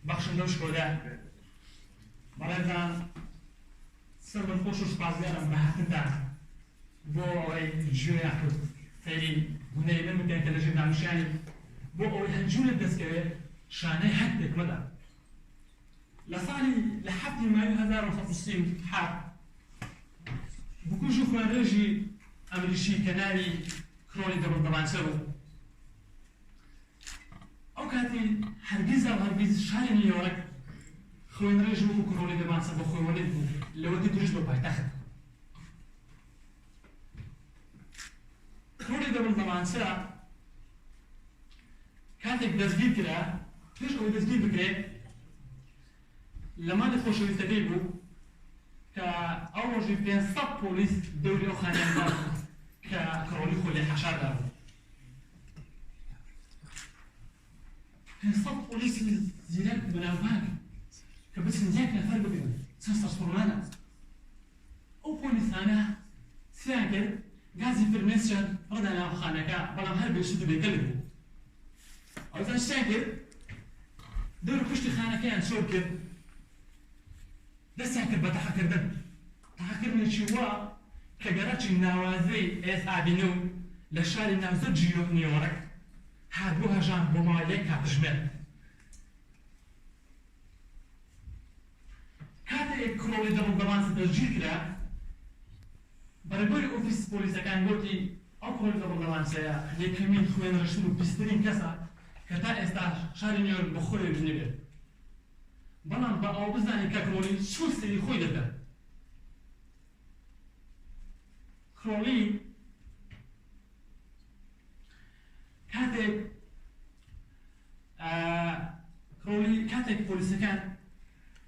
بەخشندە و شکۆدا بەڕێزان سەر خۆش و سپاسگەرم بە هاتنتان بۆ ئەوەی گوێیان کرد سەیری هونەری من بکەین کە لە ژێرناوشیانی بۆ ئەوەی هەنجوولت دەستکەوێت شانەی هەندێک مەدا لە ساڵی لە 7 مای 1937 بکوژ و خوێنڕێژی ئەمریشی کە ناوی کڕۆلی دەبڵدەمانچە بوو ئەو کاتی هەرگیزە و هەرگیز شاری نیویۆرک خوێنڕێژ و کڕۆلی دەمانچە بۆ خۆی وەلێت بوو لەوەتی دروست بۆ پایتەخت کڕۆلی دەبڵدەمانچە کاتێک دەستگیر کرا پێش ئەوەی دەستگیر بکرێت لە ماڵی خۆشەویستەکەی بوو کە ئەو ڕۆژی 500 پۆلیس دەوری ئەو خانیاندا بوو کە کڕۆلی خۆی لێ حەشاردا بوو 500 پۆلیس زیرەک بەناوبانگ کە بچن یەک نەفەر بگرن چەند سەرسوڕمانە ئەو پۆلیسانە چیان کرد گازی فرمێسیان ڕدا ناو خانەکە بەڵام هەر بێسوود و بێگەلک بوو ئەوزان چیان کرد دەور پشتی خانەکەیان چۆر کرد دەستیان کرد بە تەحەکردن تەحەکردنێکی وا کە گەڕەکی ناوازەی ئێسابینە و لە شاری ناوزەرجی نیویۆرک هات بۆ هەژان بۆ ماوەیەک کاتژمێر کاتێک کڕۆلی دەبڵدەمانچە دەستگیر کرا بەڕێگەری ئۆفیس پۆلیسەکان گوتی ئەو کڕۆلی دەبڵدەمانچەیە یەکەمین خوێنڕشتن و پیسترین کەسە کە تا ئێستا شاری نیویۆرک بە خۆی بنێبێت بەڵام بە ئەو بزانین کە کڕۆلی چۆن سەیری خۆی دەکات کڕۆلی کاتێک پۆلیسەکان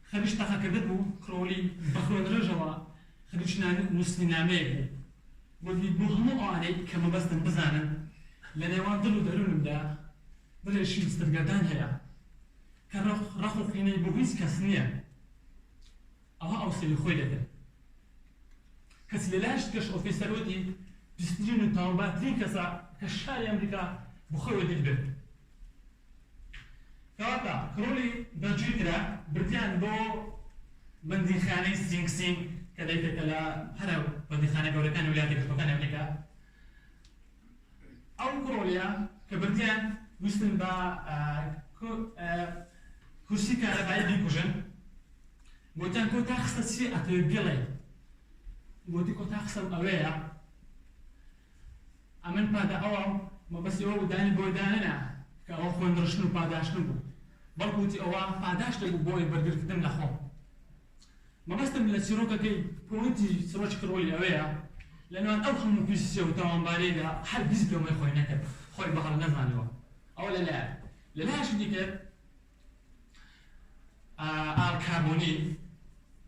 خەریش تەقەکردن بوو کڕۆلی بە خوێنڕێژەوە خەریش نووسنی نامەیەک بوو گوتی بۆ هەموو ئەوانەی کە مەبەستن بزانن لە نێوان دڵ و دەروونمدا دڵێکی سترگەدان هەیە کە ڕەخ و قینەی بۆ هیچ کەس نییە ئەوە ئەو سەیری خۆی دەکات کەس لەلایەن کەش ئۆفیسەرۆتی پیسترین و تاوانبارترین کەسە کە شاری ئەمریکا بۆ خۆی دەبێت کەواتە کڕۆلی دەستگیر کرا بردیان بۆ بەندیخانەی سینگ سینگ کە دەیتێتە لە هەرە بەندیخانە گەورەکانی ویلایەتە یەکگرتووەکانی ئەمریکا ئەو کڕۆلیە کە بردیان ویستن بە کورسی کارەبایی بیکوژن گوتیان کۆ تا خستە چی ئەتەوێت بڵێ گوتی کۆ تا خستەم ئەوەیە ئەمن پادە ئەوە مەبەستی ئەوە دانی بۆی دانەنا کە ئەوە خوێنڕشتن و پاداشتن بوو بەڵکو وتی ئەوە پاداشتە بوو بۆی بەرگرتن لە خۆم مەبەستم لە چیرۆکەکەی پۆینتی سڕۆکی کڕۆلی ئەوەیە لەنێوان ئەو هەموو پیسە و تاوانبارەیەدا هەر بیست لەومەی خۆی نەکرد خۆی بەهەڵ نەزانیوە ئەوە لەلایەنشی دیکە ئالکاربۆنی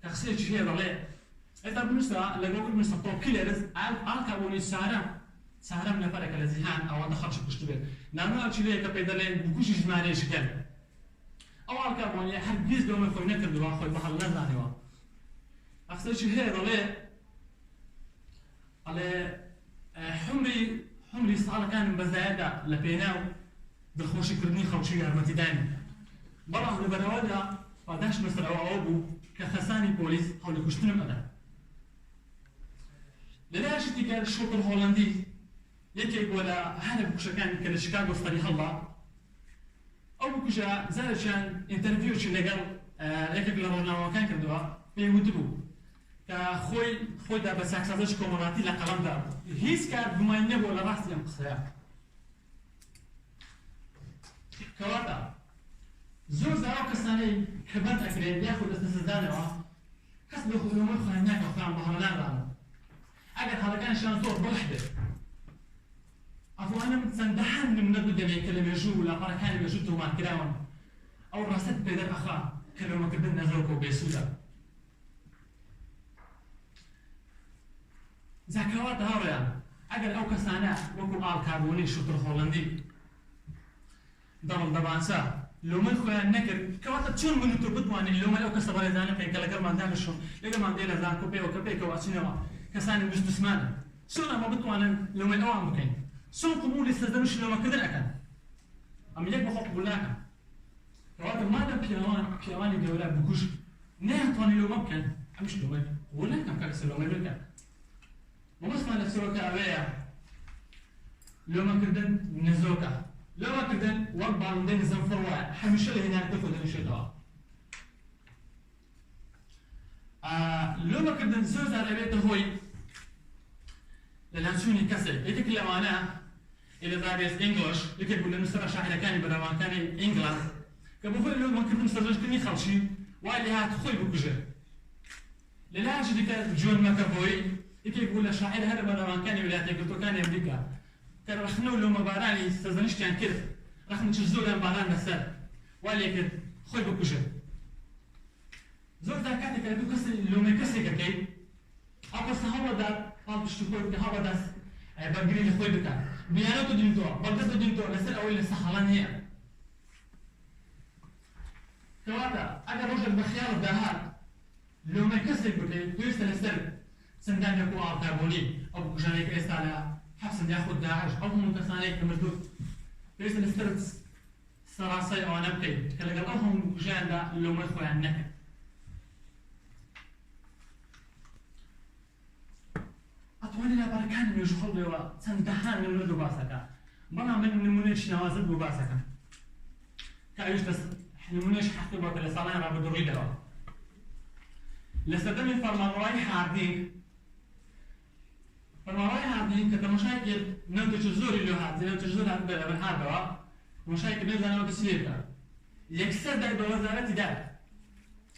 کە قسەیەکی هەیە دەڵێ ئێستا بنووسە لەگەڵ بنووسە پۆپکیلەرز ئالکاربۆنی سارەم نەفەرێکە لە جیهان ئەوەندە خەڵکی کوشت بێت نامەوەکی لێیە کە پێی دەڵێن بکوژی ژمارەیەشی کەن ئەو ئالکاربۆنیە هەرگیز لەومەی خۆی نەکردووە خۆی بەهەڵ نەزانیوە قسەیەکی هەیە دەڵێ حمری ساڵەکانم بەزایەدا لە پێناو دڵخۆشیکردنی خەڵکی یارمەتیدانی بەڵام لەبەرەوەدا پاداش بەسەر ئەوە بوو کە خەسانی پۆلیس هەوڵی کوشتنم ئەدا لەلایەنشی دیکە شۆفێر هۆڵەندی یەکێک بۆ لە هەنە بکوژەکانی کە لە شیکاگۆ سەری هەڵدا ئەو بکوژە زارێکیان ئینتەرویوکی لەگەڵ یەکێک لە ڕۆژنامەوەکان کردووە پێی وتبوو کە خۆیدا بە چاکسازەی کۆمەڵاتی لە قەڵەمدا بوو هیچ کار گومانی نەبووە لە ڕاستی ئەم قسەیە کەواتە زۆر زاوا کەسانەی کە بەند ئەکرێت یاخود دەستەسەردانەوە کەس بە خۆیەوەی خۆیان ناکە خۆیان بەهەڵ نادانەوە ئەگەر هەڵەکانشیان زۆر بەڵح بێت ئەفوانم چەندەهان نمونە بدەمێت کە لە مێژوو و لاپەڕەکانی مێژوو تۆمارکراون ئەو ڕاستەت پێدەرئەخا کە لۆمەکردن نەزەوکە و بێسوودە زاکەواتە هەڕێیان ئەگەر ئەو کەسانە وەکو ئالکاربۆنی شوتر هۆڵەندی دەبڵدەمانچە لۆمەی خۆیان نەکرد کەواتە چۆن من و تۆ بتوانین لۆمەی ئەو کەسە بەڕێزانە بکەین کە لەگەڵمان دانیشتون لەگەڵمان دێ لە زانکۆپێەوە کە پێکەوە ئەچینەوە کەسانی دژمنە چۆن ئەمە بتوانن لۆمەی ئەوان بکەین چۆن قبولی سەردەنوشی لۆمەکردن ئەکەن ئەم یەک بەخۆ قبول ناکەن کەواتە مادەم پیاوانی گەورە بکوژ نەیانتوانی لۆمە بکەن ئەمیش لۆمە وە ناکەم کاکەسە لۆمە بکەن مەبەستمان لە سۆرۆکە ئەوەیە لۆمەکردن نزۆکە لۆمەکردن وەک باڵندەی نزەمفڕ وایە هەمیشە لە هێناکە خۆ دەنووشێتەوە لۆمەکردن زۆر جار ئەبێتە هۆی لە لانچوونی کەسێک یەکێک لەوانە ئێلزابێت ئینگلیش یەکێک بوو لە نووسەرە شاعیرەکانی بەناوەکانی ئینگڵند کە بە خۆی لۆمەکردن سەرنجکردنی خەڵکی وای لێ هات خۆی بکوژێت لە لایەکی دیکە جۆن مەکەڤۆی یەکێک بوو لە شاعیر هەر بەناوەکانی ویلایەتە یەکگرتووەکانی ئەمریکا کە ڕەخنە و لۆمەبارانی سەرزەنیشتیان کرد ڕەخنەی زۆریان باران لەسەر وای لێ کرد خۆی بکوژێت زۆر جار کاتێک دوو کەس لۆمەی کەسێکەکەی ئەو کەسە هەوڵەدا پاڵ پشتی خۆی بکە هەوڵەدا بەرگری لە خۆی بکات بیانەتە دێنیتەوە بەڵگەتە دێنیتەوە لەسەر ئەوەی لەسەر هەڵەن هەیە کەواتە ئەگەر ڕۆژێک بە خیاڵت داهات لۆمەی کەسێک بکەیت پێویستە لەسەر سندانێک و ئاڵکاربوونی ئەو بکوژانەی کە ئێستا لە حەبسن یاخود داعش ئەو هەموو کەسانەی کە مردوو پێویستە لەسەر سەراسەی ئەوانە بکەیت کە لەگەڵ ئەو هەموو بکوژیاندا لۆمەی خۆیان نەکەن ئەتوانێت لەبارەکانی مێژوو هەڵبێەوە چەند دەهان نمونە دوو باسەکە بەڵام من نمونەیەکی ناوازت بۆ باسەکەم کە ئەویش نمونەیەش حەقی بۆکە لە ساڵان ڕابردوڕیدەوە لە سەردەمی فەرمانڕەوایی هاردینگ فەرمانڕەوایی هاردینگ کە تەماشای کرد نەوتێکی زۆری لێ هات نەوتێکی زۆر هات بەرەبەر هاردەوە تەماشای کرد نەزانەوە دەچی لێ بکات یەکسەر دای بە وەزارەتی داد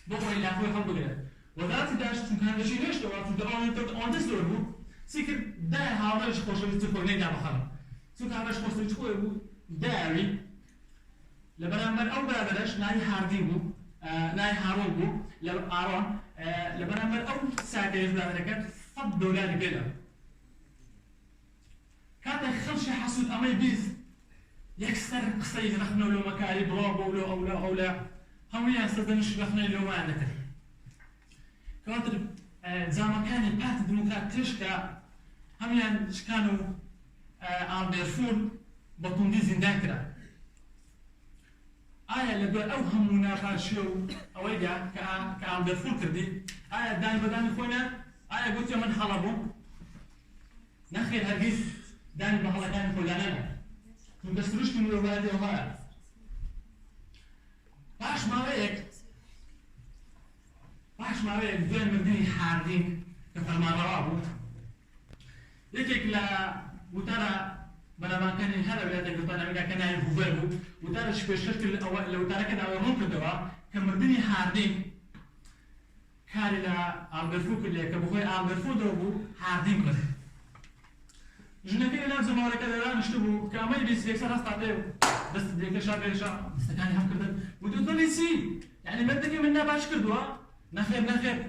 بۆ خۆی لاخۆی هەڵبگرێت وەزارەتی داش چونکە هەندێکی نێشتەوە چونکە ئەوەندە زۆر بوو چی کرد دای هاوڕێژ خۆشەویستی خۆی نەیدا بەخەڵم چونکە هاوڕێژ خۆشەویستی خۆی بوو داوی لە بەرامبەر ئەو برادەرەش ناوی هاردینگ بوو ناوی هارۆن بوو لە ئارۆن لە بەرامبەر ئەو ساکەیەش برادەرەکە $100 پێدا کاتێک خەڵکی حەسوود ئەمەی بیست یەکسەر قسەی ڕەخنە و لۆمەکاری بڕۆ بۆ لۆ ئەولا هەموویان سەردەمیش ڕەخنەی لۆمەیان نەکرد کەواتر جامەکانی پاتی دموکراتیش کە هەمویان شکان و ئالبێرفور بە توندی زیندان کرا ئایا لەبەر ئەو هەموو ناپاشیە و ئەوەیدا کە ئالبێرفور کردی ئایا دانی بەدانی خۆیان ئایا گوتیە من هەڵە بووم نەخێر هەرگیز دانی بە هەڵەکانی خۆیانەنە چونکە سروشتی مرۆڤایەتی ئەوەیە پاش ماوەیەک دوای مردنی هاردینگ کە فەرمانڕەوا بوو یەکێک لە وتارە بەناوبانگەکانی هەر ویلایەتە یەکگرتووەکانی ئەمریکا کە ناوی هوڤەر بوو وتارەش پێشکەش کرد لە وتارەکەدا ئەوەی ڕوون کردەوە کە مردنی هاردینگ کاری لە ئالبێرفور کرد کە بەخۆی ئالبێرفۆرەوە بوو هاردینگ کرد ژنەکەی لەناو زەماوەرەکە دانیشتە بوو کە ئەمەی بیست یەکسەر هەستا پێ و دەست یەکەشا پێشا دەستەکانی هەڵکردن وتو دڵی چی یعنی مردنی من ناباش کردووە نەخێر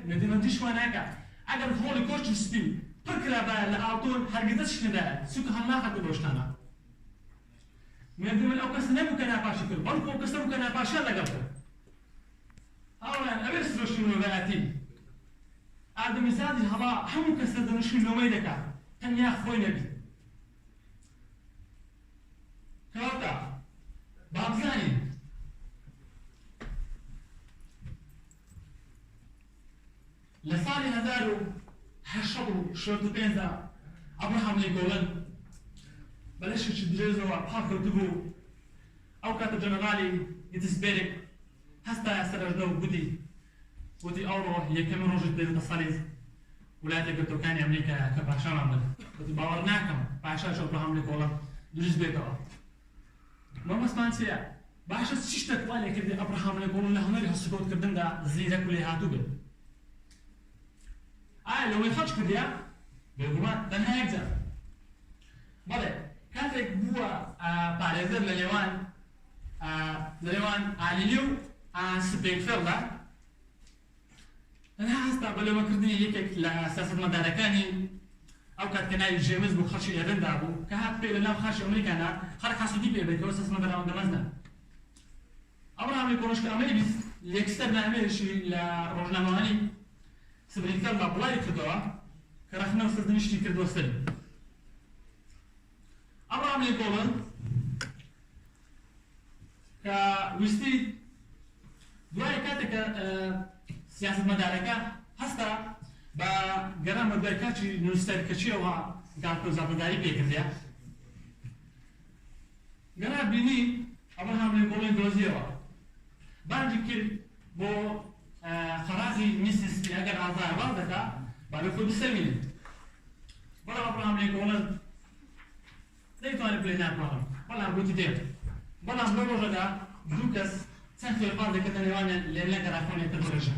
مردنەوەندیش وا ناکات ئەگەر هۆڵی کۆچ سپی پڕ کرابایە لە ئاڵتۆن هەرگیزە چکنەدایە چونکە هەڵ ناخەتە بۆ شتانە مردن من ئەو کەسە نەبوو کە ناپاشی کرد بەڵکو ئەو کەسە بوو کە ناپاشیان لەگەڵ کرد هاوڵیان ئەوێ سرۆشتی مرۆڤایەتی ئادەمیزادی هەڵا هەموو کەسە دەنوشی لۆمەی دەکات تەنیا خۆی نەبی کەواتە با بزانین لە ساڵی 1865 ئەبراهام لینکۆڵن بەلەشێکی درێژەوە پاڵکەوتبوو ئەو کاتە جەنەڕالی گێتسبێرگ هەستایە سەرەردە و گوتی ئەوڕۆ یەکەمین ڕۆژت دێتە ساڵی ویلایەتە یەکگرتووەکانی ئەمریکایە کە پاشامان بن گوتی باوەڕ ناکەم پاشاش ئەبراهام لینکۆڵن دروست بێتەوە مەبەستمان چییە باشە چی شتێک وا لێ کردی ئەبراهام لینکۆڵن لە هەنەری هەڵسوکەوتکردندا زیرەک و لێ هاتوو بن ئایا لەوەی خەڵک کردیە بێگومان تەنها یەکجار بەڵێ کاتێک بووە پارێزەر لە لێوان ئالیلی و سپێکفێڵدا تەنها هەستا بە لێوەکردنی یەکێک لە سیاسەتمەدارەکانی ئەو کات کە ناوی ژێمز بوو خەڵکی ئێرەندا بوو کە هات پێ لەناو خەڵکی ئەمریکادا خەڵک حەسوودی پێ بێت کە سیاسەتمەدار ئەوەندە مەزنە ئەبراهام لینکۆڵن کە ئەمەی بیست یەکسەر نامەیەشی لە ڕۆژنامەوانی سپێکفێڵدا بڵاوی کردەوە کە ڕەخنە و سەردەمیشتی کردووە سەری ئەبراهام لینکۆڵن کە ویستی کاتێککە سیاستمەدارەکە هەستا بە گەران بە دوای کاچی نووسەرکەچیەوە گاڵپەزابداری پێکردیا گەرا بینی ئەبراهام لینکۆڵن دۆزیەوە بانگی کرد بۆ خەراجی میسیسپی ئەگەر ئازار وا دەکا با لە خۆی بسەلمێنێت بەڵام ئەبراهام لینکۆڵن نەیتوانێت پلەی ناپڵاوم بەڵام گوتی دێت بەڵام لەو ڕۆژەدا دوو کەس چەند فێرباز دەکەتە نێوانیان لێ گەراخۆنێتە درێژە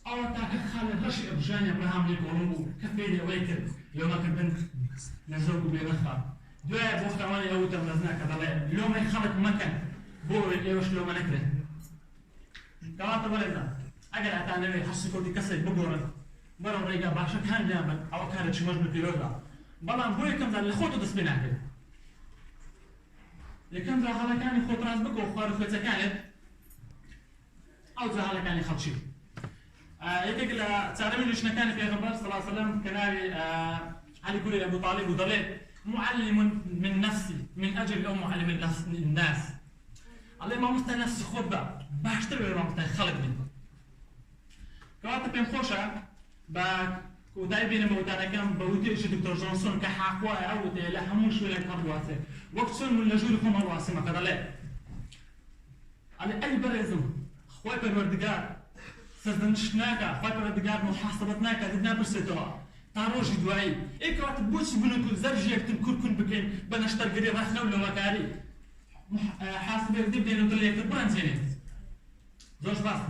ئەوە تاکە خاڵێ هەشی ئەبژانی ئەبراهام لینکۆڵن بوو کە فێری ئەوەی کرد لۆمەکردن لە زەوق و بێنەخا دوایە بۆ خەوانی ئەو دەمەزناکە دەڵێ لۆمەی خەڵک مەکەن بۆ ئێوەش لۆمە نەکرێت کەواتە وەرێزان ئەگەر ئەتانەوێت هەشتی کۆتی کەسێک بگۆڕن بەرەو ڕێگا باشەکانیان بن ئەوە کارێکی مەش بپیرۆزە بەڵام بۆ یەکەمجار لە خۆتە دەست پێ ناکرێت یەکەمجار هەڵەکانی خۆت ڕاست بکە و خوارە خوێچەکانت ئەو جا هەڵەکانی خەڵکی یەکێک لە چارەمی نوێژنەکانی پێغەمبەر صلی الله علیه وسلم کە ناوی علی کوڕی ئەبوو طاڵب بوو دەڵێت معلم من نفسي من أجل أو معلم الناس الله ما مستوى نفسي خود باشتر ولا مستوى خلق منه كواتە پێم خۆشە بە کۆتایی بینە بەوتانەکەم بەوتێکی دکتۆر جۆنسۆن کە حاقوایە ئەو وتەیە لە هەموو شوێنێک هەڵواسێ وەک چۆن من لە ژووری خۆم هەڵواسێمە کە دەڵێ ئەڵێ ئەی بەڕێزم خۆی پەروەردگار سەردەنیشت ناکە خۆی پەروەردگار محاسەبەت ناکە دت ناپرسێتەوە تا ڕۆژی دوایی ئەی کەواتە بۆچی بنوک زەرژ یەکتر کورکون بکەین بە نەشتەرگەری ڕاستنە و لەوەکاری حاسبێک دێن و دڵ یەکتر بڕەنجێنێت زۆر باس